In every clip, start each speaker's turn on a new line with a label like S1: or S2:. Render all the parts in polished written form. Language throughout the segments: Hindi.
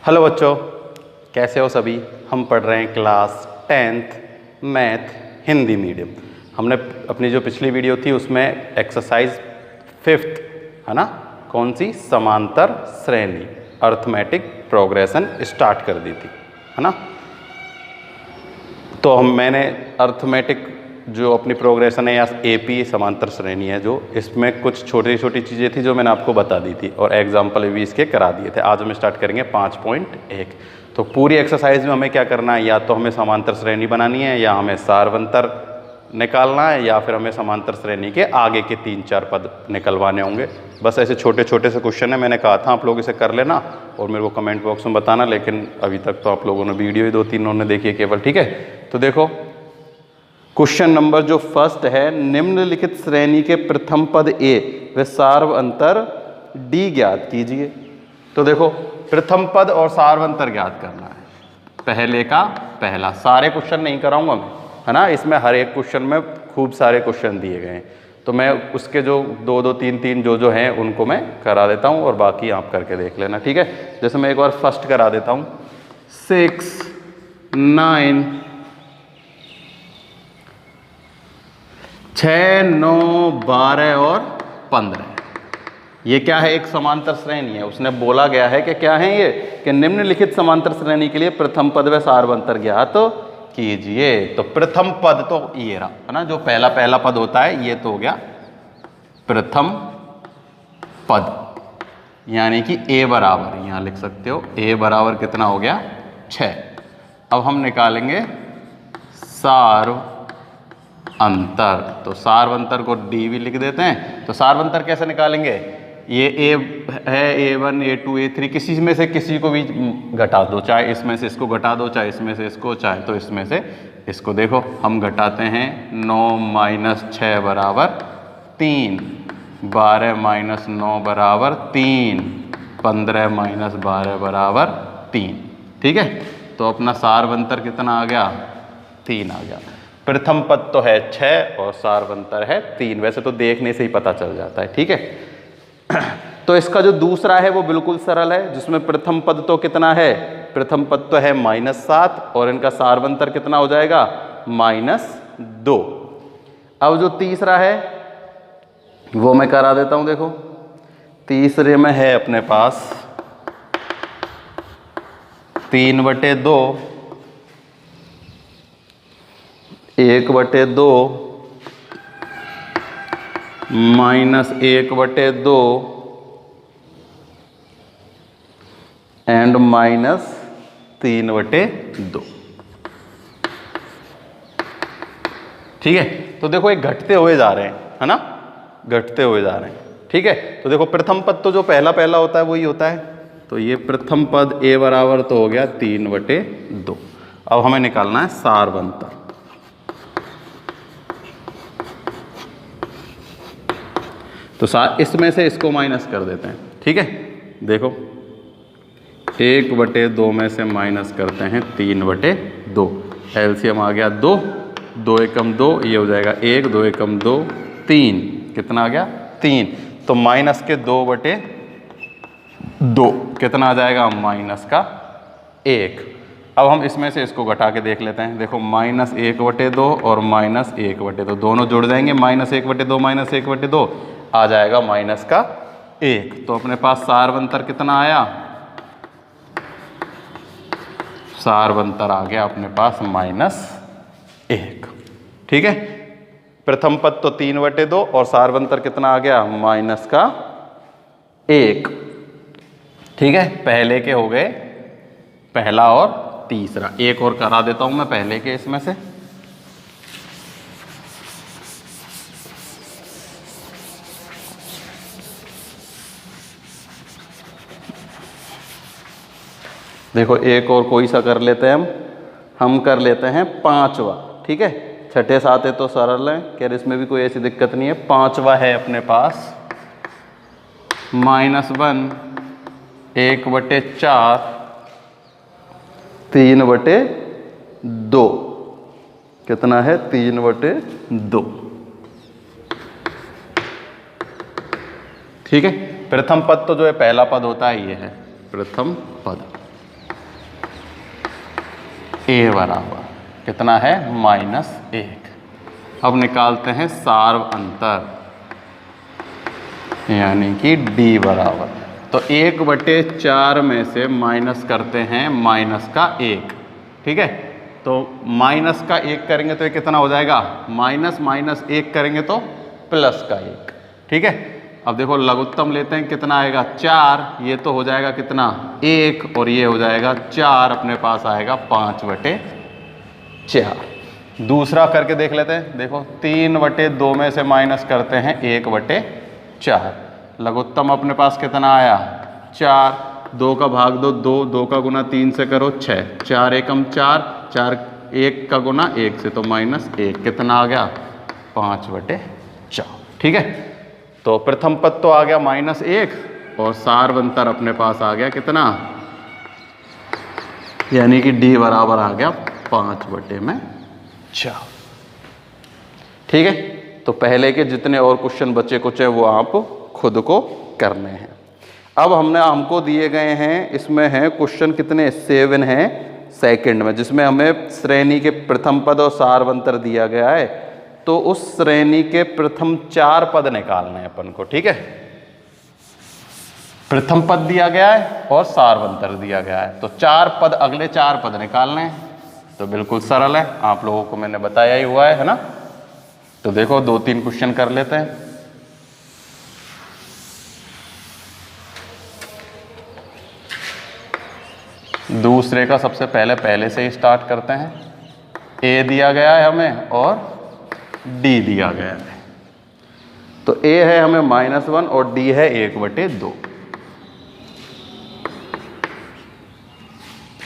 S1: हेलो बच्चों, कैसे हो सभी। हम पढ़ रहे हैं class 10th math Hindi medium. हमने अपनी जो पिछली वीडियो थी उसमें एक्सरसाइज 5th है ना, कौन सी, समांतर श्रेणी अर्थमेटिक प्रोग्रेशन स्टार्ट कर दी थी, है ना। तो मैंने अर्थमेटिक जो अपनी प्रोग्रेशन है या एपी समांतर श्रेणी है, जो इसमें कुछ छोटी छोटी चीज़ें थी जो मैंने आपको बता दी थी और एग्जाम्पल भी इसके करा दिए थे। आज हम स्टार्ट करेंगे 5.1। तो पूरी एक्सरसाइज में हमें क्या करना है, या तो हमें समांतर श्रेणी बनानी है, या हमें सारवंतर निकालना है, या फिर हमें समांतर श्रेणी के आगे के 3-4 पद निकलवाने होंगे। बस ऐसे छोटे छोटे से क्वेश्चन है। मैंने कहा था आप लोग इसे कर लेना और मेरे को कमेंट बॉक्स में बताना, लेकिन अभी तक तो आप लोगों ने वीडियो ही 2-3 ने देखी है केवल, ठीक है। तो देखो क्वेश्चन नंबर जो फर्स्ट है, निम्नलिखित श्रेणी के प्रथम पद ए व सार्वअंतर डी ज्ञात कीजिए। तो देखो प्रथम पद और सार्वअंतर ज्ञात करना है, पहले का पहला। सारे क्वेश्चन नहीं कराऊंगा मैं, है ना। इसमें हर एक क्वेश्चन में खूब सारे क्वेश्चन दिए गए हैं, तो मैं उसके जो 2-2, 3-3 जो हैं उनको मैं करा देता हूँ और बाकी आप करके देख लेना, ठीक है। जैसे मैं एक बार फर्स्ट करा देता हूँ, 6, 9, 6, 9, 12 और 15। ये क्या है, एक समांतर श्रेणी है। उसने बोला गया है कि क्या है ये, कि निम्नलिखित समांतर श्रेणी के लिए प्रथम पद व सार्वअंतर ज्ञात कीजिए। तो प्रथम पद तो ये रहा, है ना, जो पहला पद होता है ये तो हो गया प्रथम पद, यानी कि a बराबर, यहाँ लिख सकते हो a बराबर कितना हो गया, 6। अब हम निकालेंगे सार्वअंतर। तो सार्वअंतर को d भी लिख देते हैं। तो सार्वअंतर कैसे निकालेंगे, ये a है, a1, a2, a3, किसी में से किसी को भी घटा दो, चाहे इसमें से इसको घटा दो, चाहे इसमें से इसको, चाहे तो इसमें से इसको। देखो हम घटाते हैं, 9 - 6 बराबर 3, 12 - 9 बराबर 3, 15 - 12 बराबर 3, ठीक है। तो अपना सार्वअंतर कितना आ गया, 3 आ गया। प्रथम पद तो है 6 और सार्वअंतर है 3। वैसे तो देखने से ही पता चल जाता है, ठीक है। तो इसका जो दूसरा है वो बिल्कुल सरल है, जिसमें प्रथम पद तो कितना है, प्रथम पद तो है -7 और इनका सार्वअंतर कितना हो जाएगा, -2। अब जो तीसरा है वो मैं करा देता हूं। देखो तीसरे में है अपने पास 3/2, 1/2, -1/2 एंड -3/2, ठीक है। तो देखो ये घटते हुए जा रहे हैं, है ना, घटते हुए जा रहे हैं, ठीक है। तो देखो प्रथम पद तो जो पहला होता है वही होता है। तो ये प्रथम पद a बराबर तो हो गया 3/2। अब हमें निकालना है सार्वअंतर। तो इसमें से इसको माइनस कर देते हैं, ठीक है। देखो 1/2 में से माइनस करते हैं 3/2, एलसीएम आ गया 2, 2 एकम 2, ये हो जाएगा 1, 2 एकम 2, 3, कितना आ गया, 3। तो माइनस के 2/2 कितना आ जाएगा, -1। अब हम इसमें से इसको घटा के देख लेते हैं। देखो -1/2 और -1/2 दोनों जुड़ जाएंगे, -1/2 -1/2 आ जाएगा -1। तो अपने पास सार्वअंतर कितना आया, सार्वअंतर आ गया अपने पास -1, ठीक है। प्रथम पद तो 3/2 और सार्वअंतर कितना आ गया, -1, ठीक है। पहले के हो गए पहला और तीसरा। एक और करा देता हूं मैं पहले के इसमें से। देखो एक और कोई सा कर लेते हैं हम कर लेते हैं 5वां, ठीक है। छठे साथे तो सरल है, खैर इसमें भी कोई ऐसी दिक्कत नहीं है। 5वां है अपने पास -1, 1/4, 3/2, कितना है, 3/2, ठीक है। प्रथम पद तो जो है पहला पद होता है ये है प्रथम पद, ए बराबर कितना है -1। अब निकालते हैं सार्व अंतर, यानी कि d बराबर, तो 1/4 में से माइनस करते हैं माइनस का 1, ठीक है। तो माइनस का 1 करेंगे तो ये कितना हो जाएगा, माइनस माइनस 1 करेंगे तो प्लस का 1, ठीक है। अब देखो लघुत्तम लेते हैं, कितना आएगा 4, ये तो हो जाएगा कितना 1 और ये हो जाएगा 4, अपने पास आएगा 5/4। दूसरा करके देख लेते हैं, देखो 3/2 में से माइनस करते हैं 1/4, लघुत्तम अपने पास कितना आया 4, 2 का भाग दो 2, 2 का गुना 3 से करो 6, 4 एकम 4, 4 1 का गुना 1 से तो -1, कितना आ गया 5/4, ठीक है। तो प्रथम पद तो आ गया -1 और सार्व अंतर अपने पास आ गया कितना, यानी कि d बराबर आ गया 5/4, ठीक है। तो पहले के जितने और क्वेश्चन बचे कुछ है वो आप खुद को करने हैं। अब हमको दिए गए हैं, इसमें है क्वेश्चन कितने 7 हैं सेकंड में, जिसमें हमें श्रेणी के प्रथम पद और सार्व अंतर दिया गया है। तो उस श्रेणी के प्रथम 4 पद निकालने हैं अपन को, ठीक है। प्रथम पद दिया गया है और सार्व अंतर दिया गया है, तो 4 पद, अगले 4 पद निकालने हैं। तो बिल्कुल सरल है, आप लोगों को मैंने बताया ही हुआ है ना। तो देखो 2-3 क्वेश्चन कर लेते हैं। दूसरे का सबसे पहले से ही स्टार्ट करते हैं। ए दिया गया है हमें और डी दिया गया है। तो ए है हमें -1 और डी है 1/2,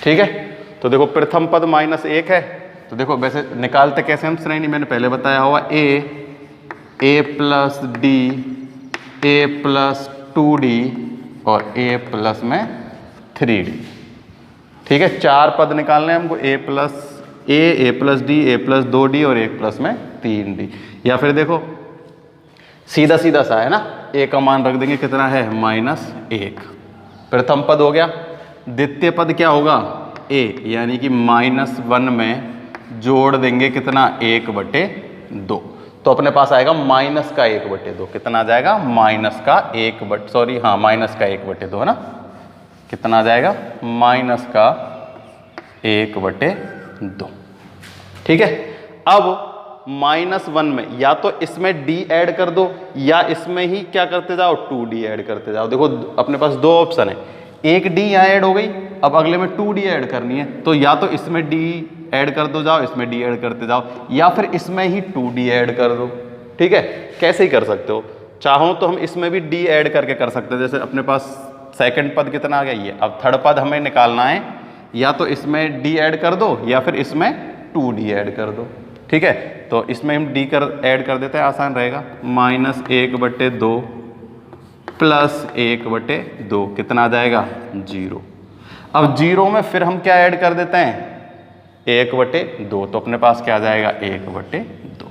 S1: ठीक है। तो देखो प्रथम पद -1 है, तो देखो वैसे निकालते कैसे हम श्रेणी, मैंने पहले बताया हुआ a plus D, a plus 2d और a प्लस में 3d, ठीक है। 4 पद निकालने हैं हमको, a plus D, a plus 2d और 1 प्लस में 3d। या फिर देखो सीधा सीधा सा है ना, a का मान रख देंगे, कितना है -1, प्रथम पद हो गया। द्वितीय पद क्या होगा a, यानी कि -1 में जोड़ देंगे कितना 1/2, तो अपने पास आएगा माइनस का 1/2, कितना आ जाएगा माइनस का 1/2 है ना, कितना आ जाएगा -1/2, ठीक है। अब -1 में या तो इसमें d ऐड कर दो या इसमें ही क्या करते जाओ 2d ऐड करते जाओ। देखो अपने पास 2 ऑप्शन है, एक d यहाँ ऐड हो गई, अब अगले में 2d ऐड करनी है, तो या तो इसमें d ऐड कर दो जाओ, इसमें d ऐड करते जाओ, या फिर इसमें ही 2d ऐड कर दो, ठीक है। कैसे ही कर सकते हो, चाहो तो हम इसमें भी d ऐड करके कर सकते हैं। जैसे अपने पास सेकंड पद कितना आ गया ये, अब थर्ड पद हमें निकालना है, या तो इसमें d ऐड कर दो या फिर इसमें 2d ऐड कर दो, ठीक है। तो इसमें हम d ऐड कर देते हैं, आसान रहेगा, -1/2 प्लस 1/2, कितना आ जाएगा 0। अब 0 में फिर हम क्या ऐड कर देते हैं 1/2, तो अपने पास क्या आ जाएगा 1/2।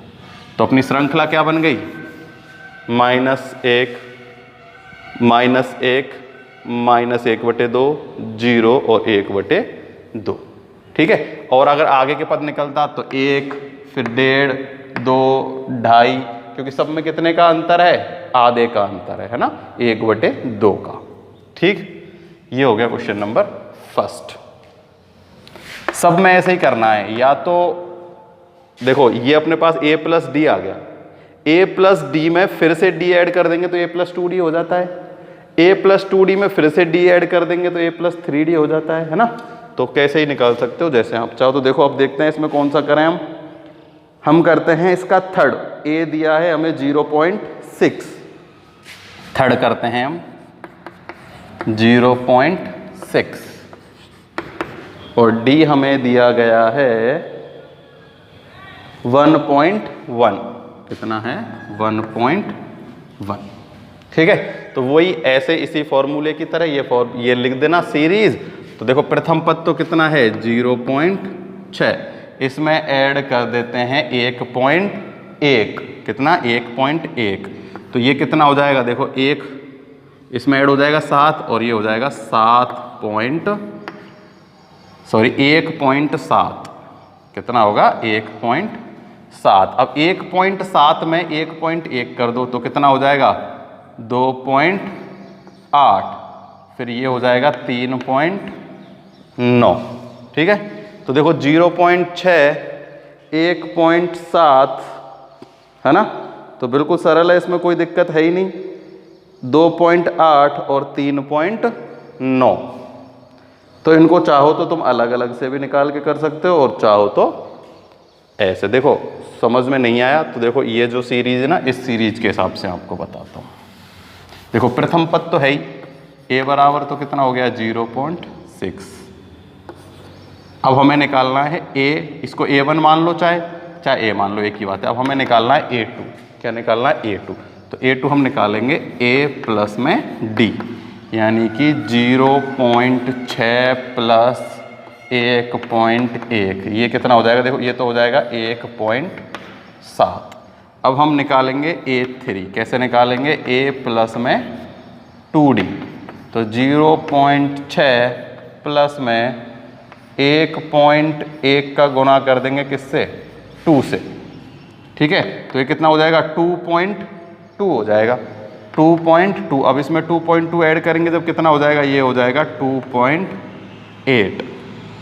S1: तो अपनी श्रृंखला क्या बन गई, -1 -1/2, 0 और 1/2, ठीक है। और अगर आगे के पद निकलता तो 1, फिर 1.5, 2, 2.5, क्योंकि सब में कितने का अंतर है, आधे का अंतर है ना, 1/2 का, ठीक। ये हो गया क्वेश्चन नंबर फर्स्ट। सब में ऐसे ही करना है, या तो देखो ये अपने पास a प्लस डी आ गया, a प्लस डी में फिर से d ऐड कर देंगे तो a प्लस 2d हो जाता है, a प्लस 2d में फिर से d ऐड कर देंगे तो a प्लस 3d हो जाता है ना। तो कैसे ही निकाल सकते हो जैसे आप चाहो। तो देखो अब देखते हैं इसमें कौन सा करें हम करते हैं इसका थर्ड, a दिया है हमें 0.6, थर्ड करते हैं हम 0.6 और d हमें दिया गया है 1.1, कितना है 1.1, ठीक है। तो वही ऐसे इसी फॉर्मूले की तरह ये लिख देना सीरीज। तो देखो प्रथम पद तो कितना है 0.6, इसमें ऐड कर देते हैं 1.1, कितना 1.1, तो ये कितना हो जाएगा, देखो 1 इसमें ऐड हो जाएगा 7 और ये हो जाएगा सॉरी 1.7, कितना होगा 1.7। अब 1.7 में 1.1 कर दो तो कितना हो जाएगा 2.8, फिर ये हो जाएगा 3.9। ठीक है, तो देखो 0.6 1.7 है ना, तो बिल्कुल सरल है, इसमें कोई दिक्कत है ही नहीं। 2.8 और 3.9, तो इनको चाहो तो तुम अलग अलग से भी निकाल के कर सकते हो और चाहो तो ऐसे। देखो समझ में नहीं आया तो देखो ये जो सीरीज है ना, इस सीरीज के हिसाब से आपको बताता हूँ। देखो प्रथम पद तो है ही, a बराबर तो कितना हो गया 0.6। अब हमें निकालना है a, इसको a1 मान लो चाहे a मान लो, एक ही बात है। अब हमें निकालना है a2, क्या निकालना है a2, तो a2 हम निकालेंगे a प्लस में d, यानी कि 0.6 प्लस 1.1, ये कितना हो जाएगा, देखो ये तो हो जाएगा 1.7। अब हम निकालेंगे a3, कैसे निकालेंगे a प्लस में 2d, तो 0.6 प्लस में 1.1 का गुना कर देंगे किससे 2 से। ठीक है, तो ये कितना हो जाएगा 2.2 हो जाएगा 2.2। अब इसमें 2.2 ऐड करेंगे जब कितना हो जाएगा, ये हो जाएगा 2.8।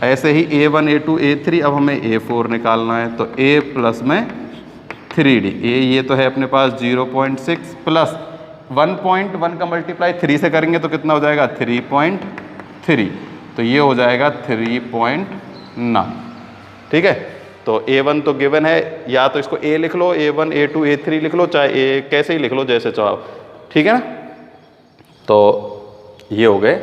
S1: ऐसे ही a1 a2 a3, अब हमें a4 निकालना है, तो a प्लस में 3d, ये तो है अपने पास 0.6 प्लस 1.1 का मल्टीप्लाई 3 से करेंगे तो कितना हो जाएगा 3.3, तो ये हो जाएगा 3.9। ठीक है, तो a1 तो गिवन है, या तो इसको a लिख लो, a1 a2 a3 लिख लो, चाहे a कैसे ही लिख लो जैसे चाहो। ठीक है ना, तो ये हो गए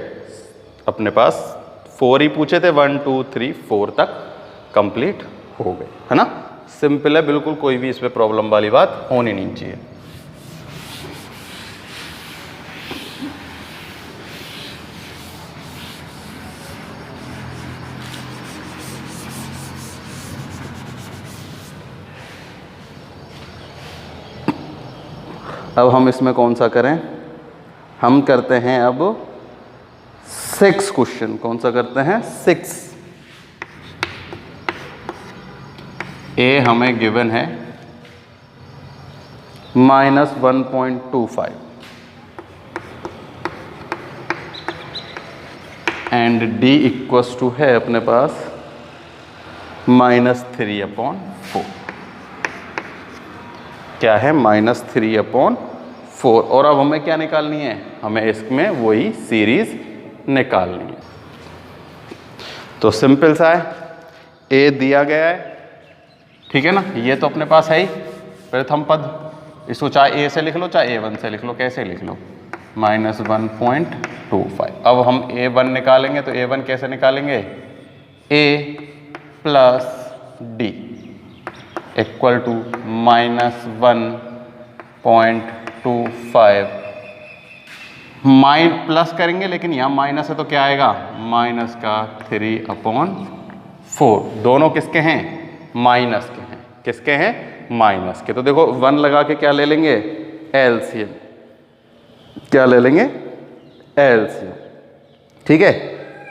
S1: अपने पास 4 ही पूछे थे, 1 2 3 4 तक कंप्लीट हो गए, है ना। सिंपल है बिल्कुल, कोई भी इसमें प्रॉब्लम वाली बात होनी नहीं चाहिए। अब हम इसमें कौन सा करें, हम करते हैं अब 6 क्वेश्चन। कौन सा करते हैं 6। ए हमें गिवन है -1.25 एंड डी इक्वल्स टू है अपने पास -3/4। क्या है -3/4। और अब हमें क्या निकालनी है, हमें इसमें वही सीरीज निकालनी है। तो सिंपल सा है, ए दिया गया है, ठीक है ना, ये तो अपने पास है ही प्रथम पद, इसको चाहे ए से लिख लो चाहे a1 से लिख लो, कैसे लिख लो -1.25। अब हम a1 निकालेंगे तो a1 कैसे निकालेंगे, a plus d equal to -1.25 plus करेंगे, लेकिन यहाँ माइनस है तो क्या आएगा माइनस का 3/4। दोनों किसके हैं माइनस के हैं, किसके हैं माइनस के। तो देखो 1 लगा के क्या ले लेंगे एलसीएम, क्या ले लेंगे एलसीएम। ठीक है,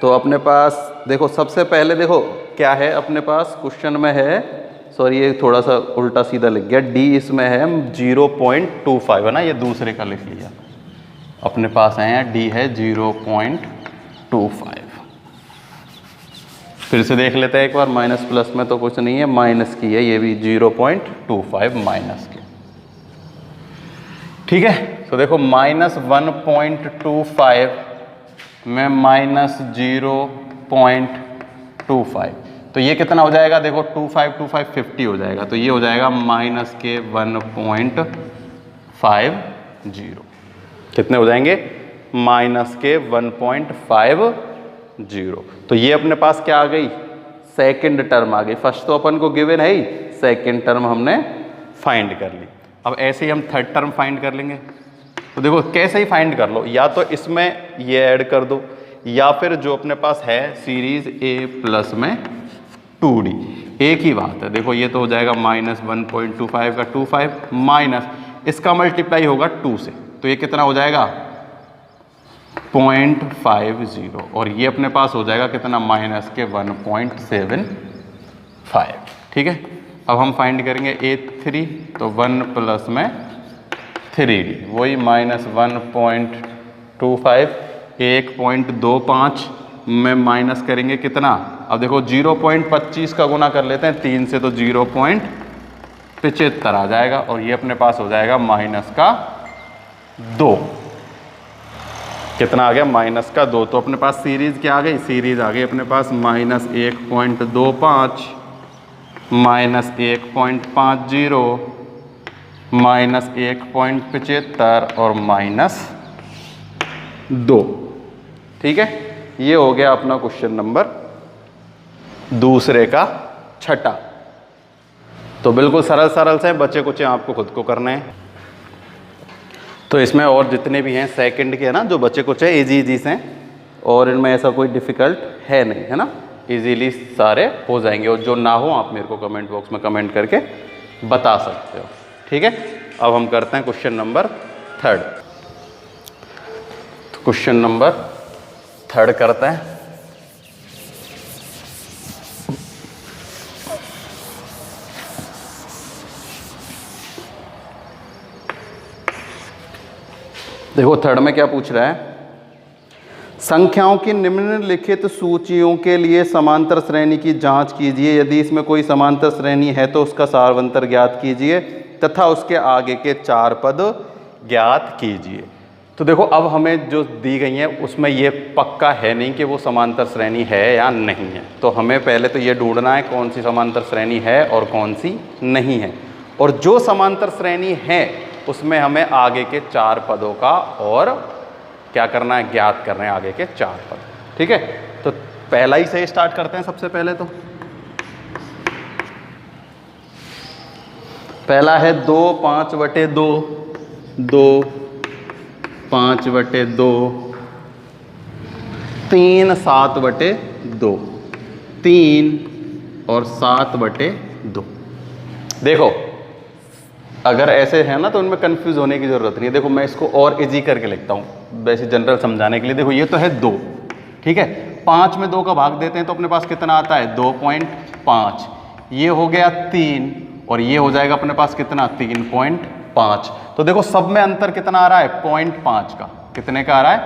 S1: तो अपने पास देखो सबसे पहले देखो क्या है अपने पास क्वेश्चन में है, सॉरी ये थोड़ा सा उल्टा सीधा लिख गया, डी इसमें है 0.25 है ना, ये दूसरे का लिख लिया, अपने पास है डी है 0.25। फिर से देख लेते हैं एक बार, माइनस प्लस में तो कुछ नहीं है, माइनस की है, ये भी 0.25 माइनस की। ठीक है, तो देखो -1.25 में -0.25, तो ये कितना हो जाएगा, देखो 25 50 हो जाएगा, तो ये हो जाएगा माइनस के 1.50। कितने हो जाएंगे माइनस के 1.50। तो ये अपने पास क्या आ गई सेकंड टर्म आ गई। फर्स्ट तो अपन को गिवन है ही, सेकंड टर्म हमने फाइंड कर ली। अब ऐसे ही हम थर्ड टर्म फाइंड कर लेंगे। तो देखो कैसे ही फाइंड कर लो, या तो इसमें ये ऐड कर दो, या फिर जो अपने पास है सीरीज a प्लस में 2d, एक ही बात है। देखो ये तो हो जाएगा -1.25 का 25 माइनस इसका मल्टीप्लाई होगा 2 से, तो ये कितना हो जाएगा 0.50 और ये अपने पास हो जाएगा कितना माइनस के 1.75। ठीक है, अब हम फाइंड करेंगे A3 तो 1 प्लस में 3D वही माइनस 1.25 1.25 में माइनस करेंगे कितना। अब देखो 0.25 का गुना कर लेते हैं 3 से तो 0.75 आ जाएगा और ये अपने पास हो जाएगा माइनस का 2। कितना आ गया माइनस का 2। तो अपने पास सीरीज क्या आ गई, सीरीज आ गई अपने पास माइनस 1.25 माइनस 1.50 माइनस 1.75 और माइनस 2। ठीक है, ये हो गया अपना क्वेश्चन नंबर दूसरे का छठा। तो बिल्कुल सरल सरल से बच्चे कुछ आपको खुद को करने हैं। तो इसमें और जितने भी हैं सेकंड के है ना, जो बच्चे कुछ है इजी इजी से और इनमें ऐसा कोई डिफ़िकल्ट है नहीं, है ना, इजीली सारे हो जाएंगे। और जो ना हो आप मेरे को कमेंट बॉक्स में कमेंट करके बता सकते हो। ठीक है, अब हम करते हैं क्वेश्चन नंबर 3। तो क्वेश्चन नंबर 3 करते हैं। देखो 3 में क्या पूछ रहा है, संख्याओं की निम्नलिखित सूचियों के लिए समांतर श्रेणी की जांच कीजिए। यदि इसमें कोई समांतर श्रेणी है तो उसका सार्वंतर ज्ञात कीजिए तथा उसके आगे के 4 पद ज्ञात कीजिए। तो देखो अब हमें जो दी गई है उसमें ये पक्का है नहीं कि वो समांतर श्रेणी है या नहीं है। तो हमें पहले तो ये ढूंढना है कौन सी समांतर श्रेणी है और कौन सी नहीं है। और जो समांतर श्रेणी है उसमें हमें आगे के 4 पदों का और क्या करना है, ज्ञात करना है आगे के 4 पद। ठीक है, तो पहला ही से स्टार्ट करते हैं। सबसे पहले तो पहला है 2 5/2 2 5/2 3 7/2 3 और 7/2। देखो अगर ऐसे है ना तो उनमें कंफ्यूज होने की ज़रूरत नहीं है। देखो मैं इसको और इजी करके लिखता हूँ वैसे जनरल समझाने के लिए। देखो ये तो है 2, ठीक है, 5 में 2 का भाग देते हैं तो अपने पास कितना आता है 2.5। ये हो गया 3 और ये हो जाएगा अपने पास कितना 3.5। तो देखो सब में अंतर कितना आ रहा है 0.5 का। कितने का आ रहा है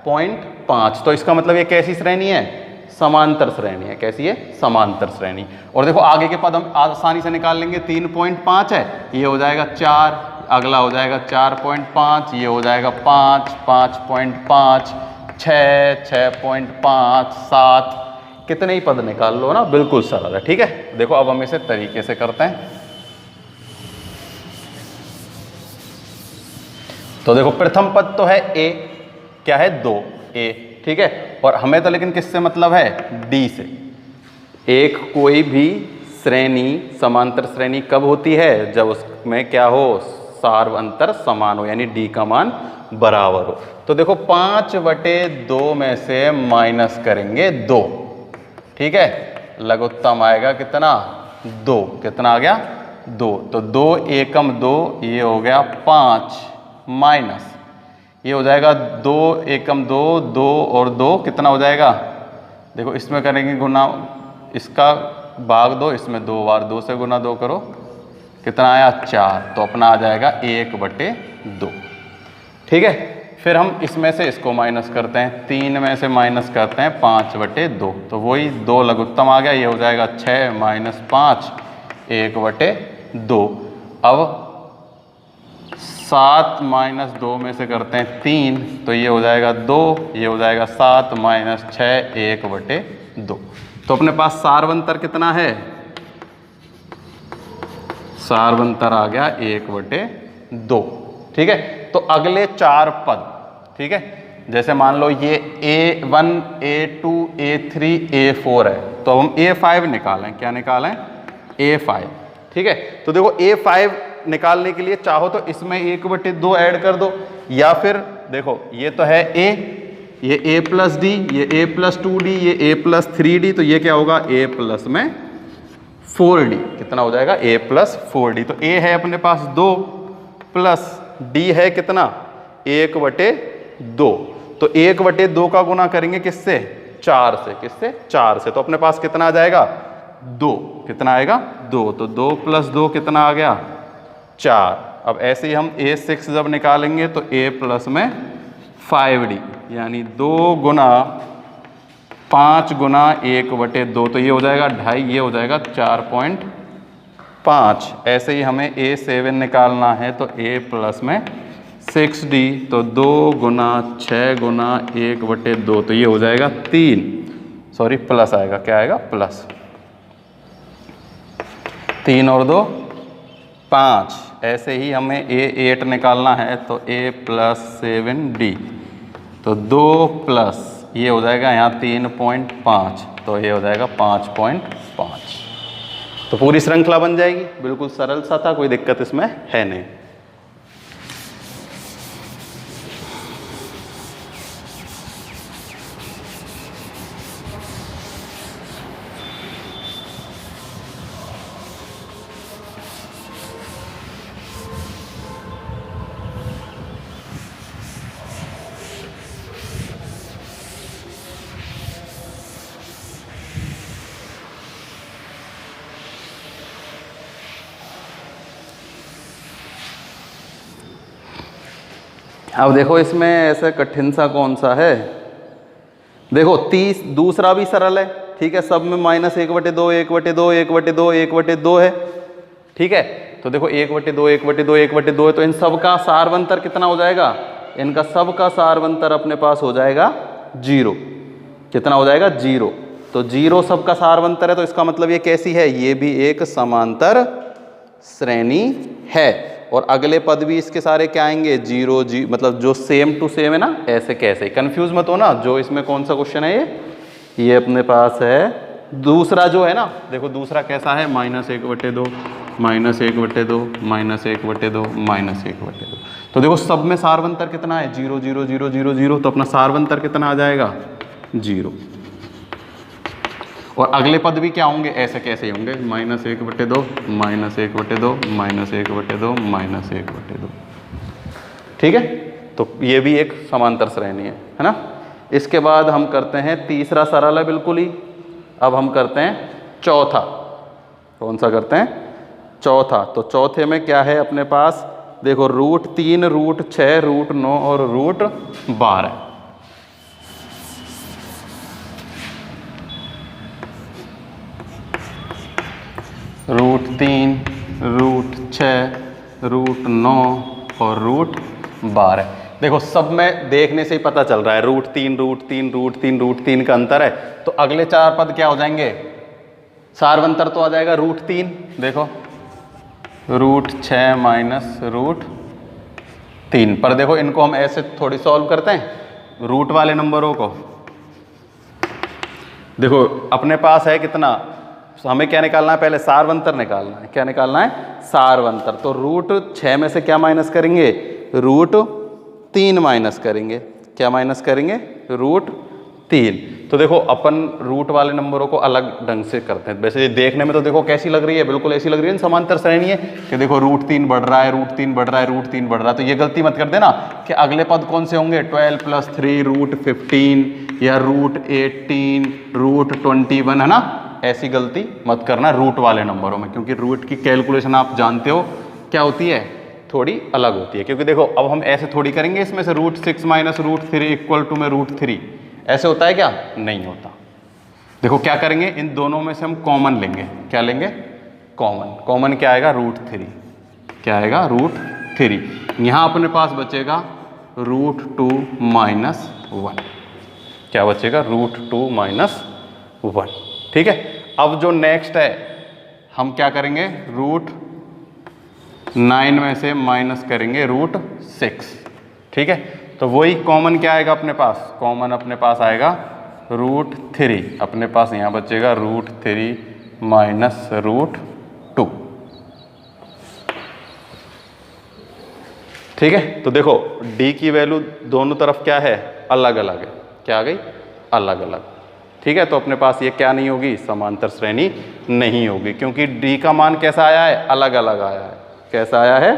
S1: 0.5। तो इसका मतलब ये कैसी श्रेणी है, समांतर श्रेणी है। कैसी है, समांतर श्रेणी। और देखो आगे के पद हम आसानी से निकाल लेंगे। 3.5 है, ये हो जाएगा 4, अगला हो जाएगा 4.5, ये हो जाएगा 5 5.5 6 6.5 7। कितने ही पद निकाल लो ना, बिल्कुल सरल है। ठीक है, देखो अब हम इसे तरीके से करते हैं। तो देखो प्रथम पद तो है a, क्या है 2a, ठीक है। और हमें तो लेकिन किससे मतलब है d से। एक कोई भी श्रेणी समांतर श्रेणी कब होती है, जब उसमें क्या हो सार्वंतर समान हो, यानी d का मान बराबर हो। तो देखो 5/2 में से माइनस करेंगे 2, ठीक है, लघुत्तम आएगा कितना 2। कितना आ गया 2। तो 2 एकम 2, ये हो गया 5 माइनस ये हो जाएगा 2 एकम 2 2 और 2 कितना हो जाएगा। देखो इसमें करेंगे गुना, इसका भाग 2, इसमें 2 बार 2 से गुना 2 करो, कितना आया 4। तो अपना आ जाएगा 1/2। ठीक है, फिर हम इसमें से इसको माइनस करते हैं, 3 में से माइनस करते हैं 5/2। तो वही 2 लघुत्तम आ गया, ये हो जाएगा 6 माइनस 5 1/2। अब 7 माइनस 2 में से करते हैं 3, तो ये हो जाएगा 2, ये हो जाएगा 7 माइनस 6 1/2। तो अपने पास सार्वंतर कितना है, सार्वंतर आ गया 1/2। ठीक है, तो अगले 4 पद, ठीक है, जैसे मान लो ये A1 A2 A3 A4 है, तो हम A5 निकालें। क्या निकालें A5। ठीक है, तो देखो A5 निकालने के लिए चाहो तो इसमें 1/2 ऐड कर दो, या फिर देखो ये तो है A, ये A प्लस D, ये A प्लस 2D, ये A प्लस 3D, तो ये क्या होगा A प्लस में 4D। कितना हो जाएगा A प्लस 4D। तो A है अपने पास 2 प्लस D है कितना 1/2। तो 1/2 का गुना करेंगे किससे? 4 से। किससे? 4 से। तो अपने पास कितना आ जाएगा? 2। कितना आएगा? 2। तो 2 + 2 कितना आ गया? 4। अब ऐसे ही हम A6 जब निकालेंगे तो A प्लस में 5D, यानी 2 गुना 5 गुना 1/2, तो ये हो जाएगा 2.5, ये हो जाएगा 4.5। ऐसे ही हमें A7 निकालना है तो A प्लस में 6D, तो 2 गुना 6 गुना 1/2, तो ये हो जाएगा 3, सॉरी प्लस आएगा, क्या आएगा? प्लस। 3 और 2 5। ऐसे ही हमें A8 निकालना है तो A प्लस 7D, तो 2 प्लस ये हो जाएगा यहाँ 3.5, तो ये हो जाएगा 5.5। तो पूरी श्रृंखला बन जाएगी। बिल्कुल सरल सा था, कोई दिक्कत इसमें है नहीं। अब देखो इसमें ऐसा कठिन सा कौन सा है? देखो 30 दूसरा भी सरल है, ठीक है, सब में -1/2 1/2 1/2 1/2 है, ठीक है। तो देखो 1/2 1/2 1/2 है, तो इन सब का सारवंतर कितना हो जाएगा? इनका सब का सारवंतर अपने पास हो जाएगा 0। कितना हो जाएगा? 0। तो 0 सब का सारवंतर है, तो इसका मतलब ये कैसी है? ये भी एक समांतर श्रेणी है। और अगले पद भी इसके सारे क्या आएंगे? 0 जी, मतलब जो सेम टू सेम है ना, ऐसे कैसे? कंफ्यूज मत हो ना। जो इसमें कौन सा क्वेश्चन है ये अपने पास है दूसरा जो है ना, देखो दूसरा कैसा है? -1/2 -1/2 -1/2 -1/2। तो देखो सब में सारवंतर कितना है? 0 0 0 0 0, तो अपना सारवंतर कितना आ जाएगा? 0। और अगले पद भी क्या होंगे? ऐसे कैसे होंगे? -1/2 -1/2 -1/2 -1/2, ठीक है। तो ये भी एक समांतर श्रेणी है ना। इसके बाद हम करते हैं तीसरा, सरल है बिल्कुल ही। अब हम करते हैं चौथा। कौन सा करते हैं? चौथा। तो चौथे में क्या है अपने पास? देखो √3 √6 √9 और √12। √3 √6 √9 और √12। देखो सब में देखने से ही पता चल रहा है √3 √3 √3 √3 का अंतर है। तो अगले 4 पद क्या हो जाएंगे? सारवंतर तो आ जाएगा √3। देखो √6 माइनस √3 पर। देखो इनको हम ऐसे थोड़ी सॉल्व करते हैं, रूट वाले नंबरों को। देखो अपने पास है कितना? हमें क्या निकालना है? पहले सारवंतर निकालना है। क्या निकालना है? सारवंतर। तो √6 में से क्या माइनस करेंगे? √3 माइनस करेंगे। क्या माइनस करेंगे? √3। तो देखो अपन रूट वाले नंबरों को अलग ढंग से करते हैं। वैसे देखने में तो देखो कैसी लग रही है? बिल्कुल ऐसी लग रही है, समांतर श्रेणी है कि देखो √3 बढ़ रहा है, √3 बढ़ रहा है, √3 बढ़ रहा है। तो ये गलती मत कर देना कि अगले पद कौन से होंगे? 12 + 3 √15 या √18 √21, है ना। ऐसी गलती मत करना रूट वाले नंबरों में, क्योंकि रूट की कैलकुलेशन आप जानते हो क्या होती है? थोड़ी अलग होती है। क्योंकि देखो अब हम ऐसे थोड़ी करेंगे इसमें से √6 माइनस √3 इक्वल टू में √3, ऐसे होता है क्या? नहीं होता। देखो क्या करेंगे? इन दोनों में से हम कॉमन लेंगे। क्या लेंगे? कॉमन। कॉमन क्या आएगा? √3। क्या आएगा? √3। यहाँ अपने पास बचेगा √2 माइनस 1। क्या बचेगा? √2 माइनस 1, ठीक है। अब जो नेक्स्ट है हम क्या करेंगे? √9 में से माइनस करेंगे √6, ठीक है। तो वही कॉमन क्या आएगा अपने पास? कॉमन अपने पास आएगा √3। अपने पास यहाँ बचेगा √3 माइनस √2, ठीक है। तो देखो d की वैल्यू दोनों तरफ क्या है? अलग अलग है। क्या आ गई? अलग अलग, ठीक है। तो अपने पास ये क्या नहीं होगी? समांतर श्रेणी नहीं होगी, क्योंकि d का मान कैसा आया है? अलग अलग आया है। कैसा आया है?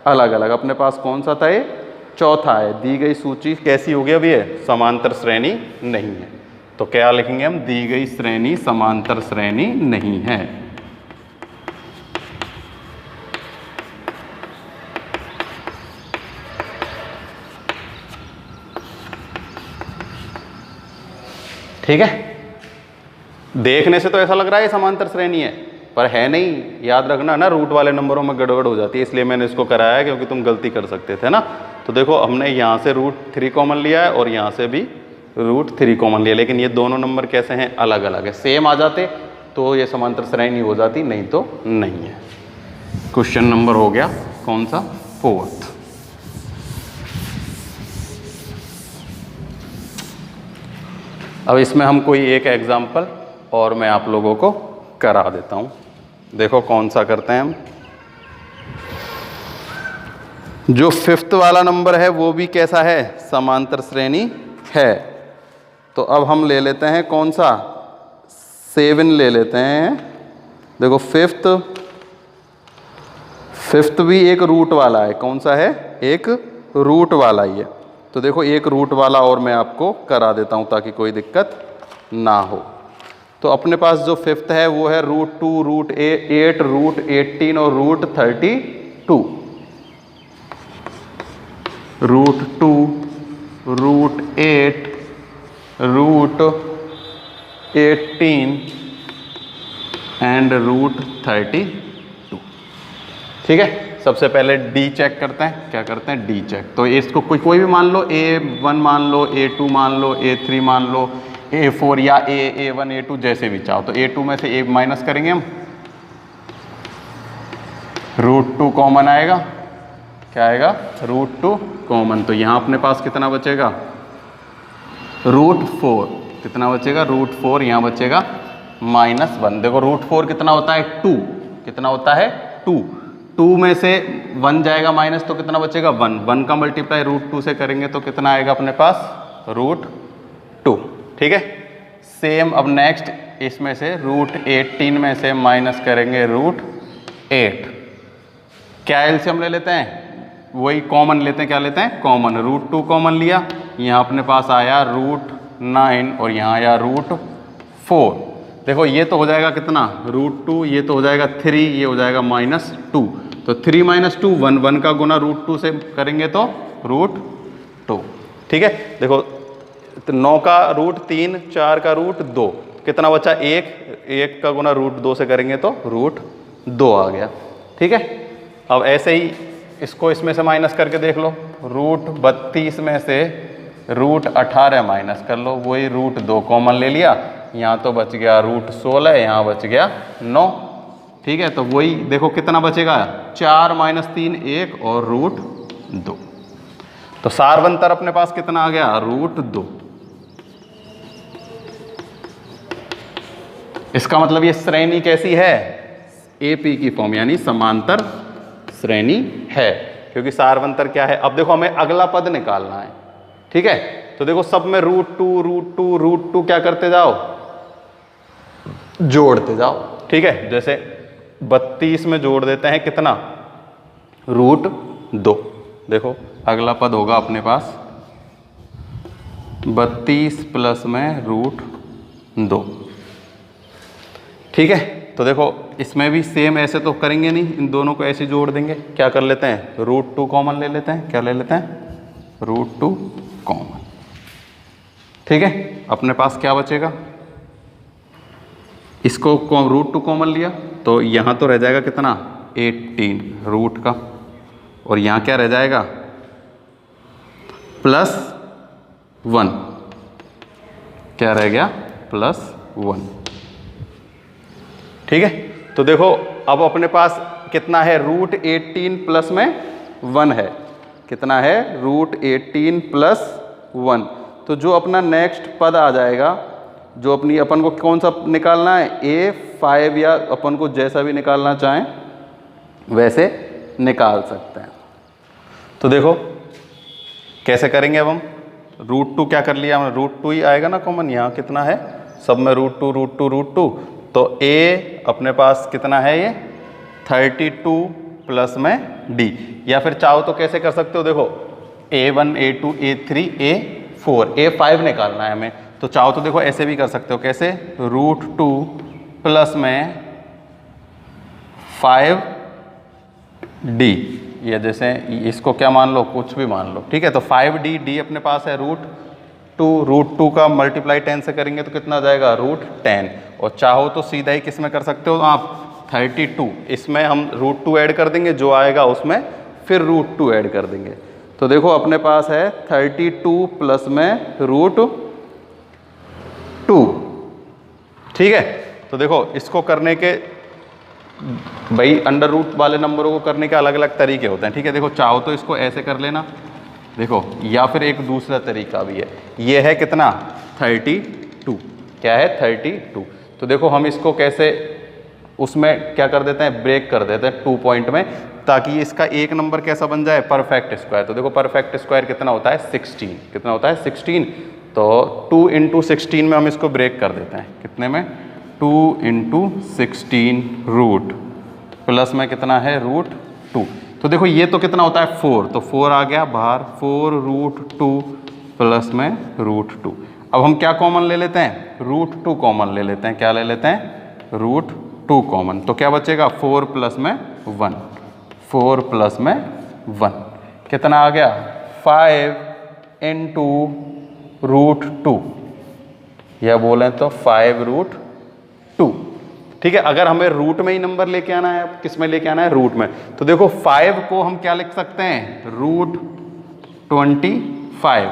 S1: अलग अलग। अपने पास कौन सा था ये? चौथा है दी गई सूची कैसी होगी, अब ये समांतर श्रेणी नहीं है। तो क्या लिखेंगे हम, दी गई श्रेणी समांतर श्रेणी नहीं है। ठीक है, देखने से तो ऐसा लग रहा है समांतर श्रेणी है, पर है नहीं। याद रखना ना, रूट वाले नंबरों में गड़बड़ हो जाती है, इसलिए मैंने इसको कराया है, क्योंकि तुम गलती कर सकते थे ना। तो देखो हमने यहाँ से √3 कॉमन लिया है और यहाँ से भी √3 कॉमन लिया, लेकिन ये दोनों नंबर कैसे हैं, अलग अलग है। सेम आ जाते तो ये समांतर श्रेणी हो जाती, नहीं तो नहीं है। क्वेश्चन नंबर हो गया कौन सा, 4th। अब इसमें हम कोई एक एग्जाम्पल और मैं आप लोगों को करा देता हूं। देखो कौन सा करते हैं हम। जो 5th वाला नंबर है वो भी कैसा है, समांतर श्रेणी है। तो अब हम ले लेते हैं कौन सा, 7 ले लेते हैं। देखो 5th भी एक रूट वाला है। कौन सा है, एक रूट वाला ही है। तो देखो एक रूट वाला और मैं आपको करा देता हूं ताकि कोई दिक्कत ना हो। तो अपने पास जो 5th है वो है √2, √8, √18 और √32। √2, √8, √18 एंड √32। ठीक है, सबसे पहले डी चेक करते हैं। क्या करते हैं, डी चेक। तो इसको कोई भी मान लो, A1 मान लो, A2 मान लो, A3 मान लो, A4 या A1, A2 जैसे भी चाहो। तो A2 में से A माइनस करेंगे हम, √2 कॉमन आएगा। क्या आएगा, √2 कॉमन। तो यहाँ अपने पास कितना बचेगा, √4। कितना बचेगा, √4। यहाँ बचेगा -1। देखो √4 कितना होता है, 2। कितना होता है, 2। 2 में से 1 जाएगा माइनस, तो कितना बचेगा, 1। 1 का मल्टीप्लाई √2 से करेंगे तो कितना आएगा अपने पास, √2। ठीक है, सेम अब नेक्स्ट इसमें से √18 में से माइनस करेंगे √8। क्या एलसीएम ले लेते हैं, वही कॉमन लेते हैं। क्या लेते हैं, कॉमन। √2 कॉमन लिया, यहाँ अपने पास आया √9 और यहाँ आया √4। देखो ये तो हो जाएगा कितना, √2, ये तो हो जाएगा 3, ये हो जाएगा -2। तो 3 - 2 1, 1 का गुना √2 से करेंगे तो √2। ठीक है, देखो 9 का √3, 4 का √2, कितना बचा, 1 का गुना √2 से करेंगे तो √2 आ गया। ठीक है, अब ऐसे ही इसको इसमें से माइनस करके देख लो। √32 में से √18 माइनस कर लो, वही √2 कॉमन ले लिया। यहाँ तो बच गया √16, यहाँ बच गया 9। ठीक है, तो वही देखो कितना बचेगा, 4 - 3 1 और √2। तो सारवंतर अपने पास कितना आ गया, √2। इसका मतलब ये श्रेणी कैसी है, AP की फॉर्म, यानी समांतर श्रेणी है, क्योंकि सारवंतर क्या है। अब देखो हमें अगला पद निकालना है। ठीक है, तो देखो सब में √2 क्या करते जाओ, जोड़ते जाओ। ठीक है, जैसे 32 में जोड़ देते हैं कितना, √2। देखो अगला पद होगा अपने पास 32 प्लस में √2। ठीक है, तो देखो इसमें भी सेम ऐसे तो करेंगे नहीं, इन दोनों को ऐसे जोड़ देंगे। क्या कर लेते हैं, √2 कॉमन ले लेते हैं। क्या ले लेते हैं, √2 कॉमन। ठीक है, अपने पास क्या बचेगा, इसको √2 कॉमन लिया तो यहाँ तो रह जाएगा कितना, 18 रूट का, और यहाँ क्या रह जाएगा, +1। क्या रह गया, +1। ठीक है, तो देखो अब अपने पास कितना है, √18 प्लस में 1 है। कितना है, √18 + 1। तो जो अपना नेक्स्ट पद आ जाएगा, जो अपनी अपन को कौन सा निकालना है, A5, या अपन को जैसा भी निकालना चाहें वैसे निकाल सकते हैं। तो देखो कैसे करेंगे अब हम, √2 क्या कर लिया हमने, √2 ही आएगा ना कॉमन। यहाँ कितना है, सब में √2। तो A अपने पास कितना है, ये 32 प्लस में D। या फिर चाहो तो कैसे कर सकते हो, देखो A1 A2 A3 A4 A5 निकालना है हमें। तो चाहो तो देखो ऐसे भी कर सकते हो, कैसे, √2 प्लस में 5D, ये जैसे इसको क्या मान लो, कुछ भी मान लो, ठीक है। तो 5D, D अपने पास है √2 का मल्टीप्लाई 10 से करेंगे तो कितना आ जाएगा, √10। और चाहो तो सीधा ही किस में कर सकते हो आप, 32, इसमें हम √2 ऐड कर देंगे, जो आएगा उसमें फिर √2 ऐड कर देंगे। तो देखो अपने पास है 32 प्लस में √2, ठीक है। तो देखो इसको करने के, भाई अंडर रूट वाले नंबरों को करने के अलग अलग तरीके होते हैं, ठीक है। देखो चाहो तो इसको ऐसे कर लेना, देखो, या फिर एक दूसरा तरीका भी है, ये है कितना, 32, क्या है, 32। तो देखो हम इसको कैसे उसमें क्या कर देते हैं, ब्रेक कर देते हैं 2 पॉइंट में, ताकि इसका एक नंबर कैसा बन जाए, परफेक्ट स्क्वायर। तो देखो परफेक्ट स्क्वायर कितना होता है, 16, कितना होता है, 16। तो 2 × 16 में हम इसको ब्रेक कर देते हैं, कितने में, 2 × 16 रूट प्लस में कितना है, √2। तो देखो ये तो कितना होता है, 4, तो 4 आ गया बाहर, 4√2 प्लस में √2। अब हम क्या कॉमन ले लेते हैं, √2 कॉमन ले लेते हैं, क्या ले लेते हैं, √2 कॉमन। तो क्या बचेगा, 4 प्लस में 1, 4 प्लस में 1 कितना आ गया, 5 × √2, या बोलें तो 5√2, ठीक है। अगर हमें रूट में ही नंबर लेके आना है, किस में लेके आना है, रूट में। तो देखो 5 को हम क्या लिख सकते हैं, √25,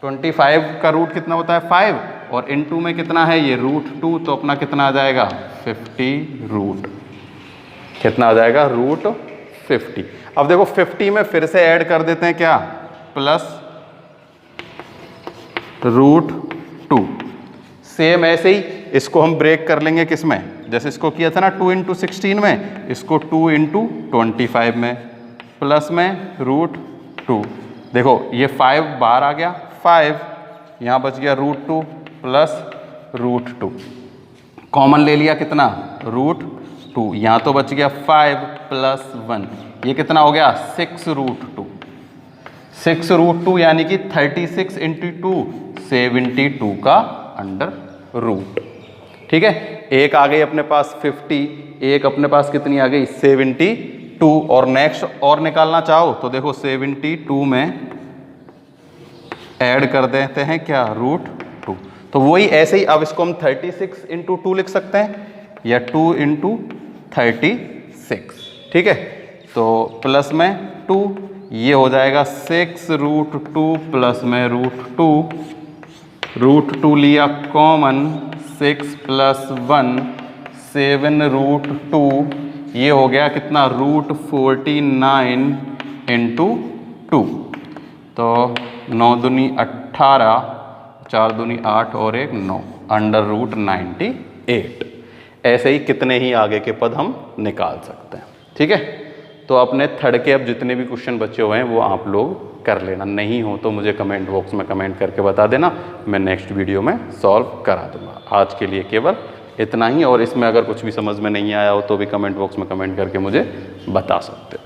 S1: 25 का रूट कितना होता है, 5, और इनटू में कितना है ये, √2, तो अपना कितना आ जाएगा, 50 कितना आ जाएगा, √50। अब देखो 50 में फिर से ऐड कर देते हैं क्या, प्लस √2। सेम ऐसे ही इसको हम ब्रेक कर लेंगे किस में, जैसे इसको किया था ना 2 × 16 में, इसको 2 × 25 में, प्लस में √2। देखो ये 5 बाहर आ गया, 5 यहाँ बच गया, √2 प्लस √2 कॉमन ले लिया, कितना, √2। यहाँ तो बच गया 5 प्लस 1, ये कितना हो गया, 6√2, 6√2 यानी कि 36 × 2 72 का अंडर रूट, ठीक है। एक आ गई अपने पास 50, एक अपने पास कितनी आ गई, 72। और नेक्स्ट और निकालना चाहो तो देखो 72 में ऐड कर देते हैं क्या, √2। तो वही ऐसे ही अब इसको हम 36 × 2 लिख सकते हैं, या 2 × 36, ठीक है। तो प्लस में 2, ये हो जाएगा 6√2 प्लस में √2, √2 लिया कॉमन, 6 प्लस 1 7√2, ये हो गया कितना, √49 × 2। तो 9 दूनी 18, 4 दूनी 8 और 1 9, अंडर √98। ऐसे ही कितने ही आगे के पद हम निकाल सकते हैं, ठीक है। तो अपने थर्ड के अब जितने भी क्वेश्चन बचे हुए हैं वो आप लोग कर लेना, नहीं हो तो मुझे कमेंट बॉक्स में कमेंट करके बता देना, मैं नेक्स्ट वीडियो में सॉल्व करा दूंगा। आज के लिए केवल इतना ही, और इसमें अगर कुछ भी समझ में नहीं आया हो तो भी कमेंट बॉक्स में कमेंट करके मुझे बता सकते हो।